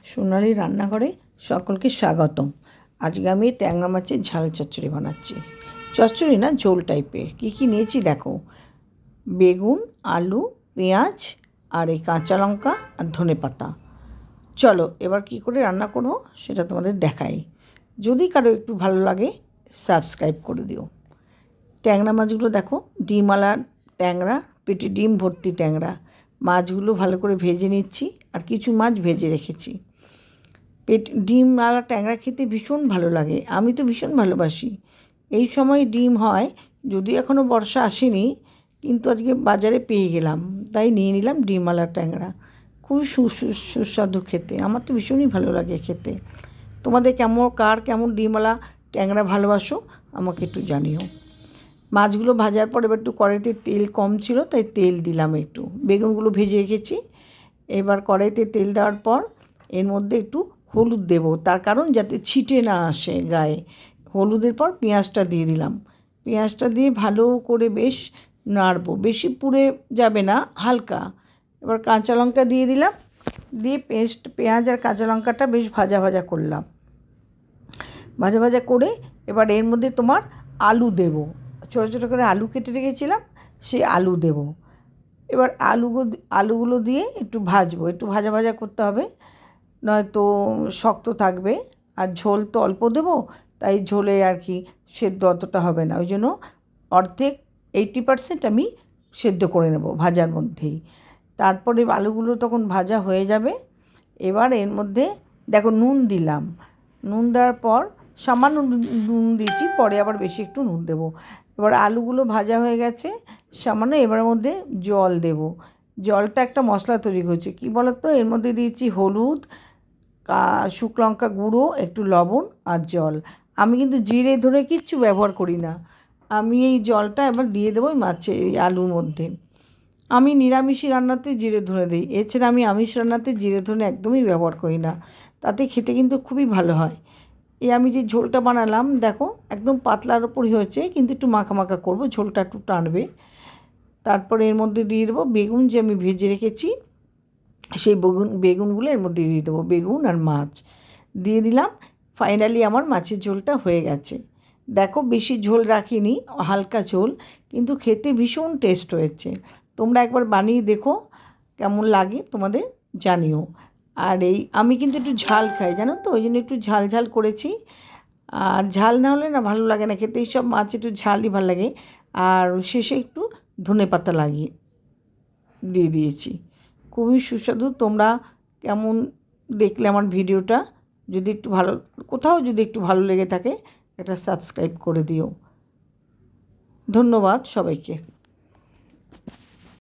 সোনালি রান্নাঘরে সকলকে স্বাগতম। আজকে আমি ট্যাংরা মাছের ঝাল চচ্চড়ি বানাচ্ছি। চচ্চড়ি না, ঝোল টাইপের। কী নিয়েছি দেখো, বেগুন, আলু, পেঁয়াজ আর এই কাঁচা লঙ্কা আর ধনেপাতা। চলো এবার কী করে রান্না করবো সেটা তোমাদের দেখাই। যদি কারো একটু ভালো লাগে সাবস্ক্রাইব করে দিও। ট্যাংরা মাছগুলো দেখো, ডিমওয়ালা ট্যাংরা, পেটে ডিম ভর্তি ট্যাংরা। মাছগুলো ভালো করে ভেজে নিচ্ছি, আর কিছু মাছ ভেজে রেখেছি। ডিমওয়ালা ট্যাংরা খেতে ভীষণ ভালো লাগে, আমি তো ভীষণ ভালোবাসি। এই সময় ডিম হয়, যদিও এখনও বর্ষা আসেনি, কিন্তু আজকে বাজারে পেয়ে গেলাম, তাই নিয়ে নিলাম ডিমওয়ালা ট্যাংরা। খুবই সুস্বাদু খেতে, আমার তো ভীষণই ভালো লাগে খেতে। তোমাদের কেমন ডিমওয়ালা ট্যাংরা ভালোবাসো আমাকে একটু জানিও। মাছগুলো ভাজার পর এবার একটু কড়াইতে তেল কম ছিল, তাই তেল দিলাম একটু। বেগুনগুলো ভেজে রেখেছি। এবার কড়াইতে তেল দেওয়ার পর এর মধ্যে একটু হলুদ দেবো, তার কারণ যাতে ছিটে না আসে গায়ে। হলুদের পর পেঁয়াজটা দিয়ে দিলাম। পেঁয়াজটা দিয়ে ভালো করে বেশ নাড়বো, বেশি পুড়ে যাবে না, হালকা। এবার কাঁচা লঙ্কা দিয়ে দিলাম, দিয়ে পেঁয়াজ আর কাঁচা লঙ্কাটা বেশ ভাজা ভাজা করলাম। ভাজা ভাজা করে এবার এর মধ্যে তোমার আলু দেবো। ছোটো ছোটো করে আলু কেটে রেখেছিলাম, সেই আলু দেবো। এবার আলুগুলো দিয়ে একটু ভাজবো, একটু ভাজা ভাজা করতে হবে, নয়তো শক্ত থাকবে। আর ঝোল তো অল্প দেবো, তাই ঝোলে আর কি সেদ্ধ অতটা হবে না, ওই জন্য অর্ধেক 80% আমি সেদ্ধ করে নেব ভাজার মধ্যেই। তারপরে আলুগুলো তখন ভাজা হয়ে যাবে। এবার এর মধ্যে দেখো নুন দিলাম। নুন দেওয়ার পর সামান্য নুন দিয়েছি, পরে আবার বেশি একটু নুন দেবো। এবার আলুগুলো ভাজা হয়ে গেছে, সামান্য এবার মধ্যে জল দেব। জলটা একটা মশলা তৈরি হয়েছে, কী বলো তো, এর মধ্যে দিয়েছি হলুদ, শুকনো লঙ্কা গুঁড়ো, একটু লবণ আর জল। আমি কিন্তু জিরে ধরে কিচ্ছু ব্যবহার করি না। আমি এই জলটা এবার দিয়ে দেবো এই মাছের এই আলুর মধ্যে। আমি নিরামিষি রান্নাতে জিরে ধরে দিই, এছাড়া আমি আমিষ রান্নাতে জিরে ধরে একদমই ব্যবহার করি না, তাতে খেতে কিন্তু খুবই ভালো হয়। এই আমি যে ঝোলটা বানালাম দেখো, একদম পাতলার ওপরই হয়েছে, কিন্তু একটু মাখা মাখা করবো, ঝোলটা একটু টানবে। তারপরে এর মধ্যে দিয়ে দেবো বেগুন যে আমি ভেজে রেখেছি, সেই বেগুনগুলো এর মধ্যে দিয়ে দেবো। বেগুন আর মাছ দিয়ে দিলাম। ফাইনালি আমার মাছের ঝোলটা হয়ে গেছে। দেখো বেশি ঝোল রাখিনি, হালকা ঝোল, কিন্তু খেতে ভীষণ টেস্ট হয়েছে। তোমরা একবার বানিয়ে দেখো, কেমন লাগে তোমাদের জানিও। আর আমি কিন্তু একটু ঝাল খাই, জানো তো, ওই জন্য একটু ঝাল ঝাল করেছি। আর ঝাল না হলে না ভালো লাগে না খেতে, এইসব মাছ একটু ঝালই ভালো লাগে। আর শেষে একটু ধনেপাতা দিয়ে দিয়েছি। খুবই সুস্বাদু। তোমরা কেমন দেখলে আমার ভিডিওটা? যদি একটু কোথাও যদি একটু ভালো লেগে থাকে, এটা সাবস্ক্রাইব করে দিও। ধন্যবাদ সবাইকে।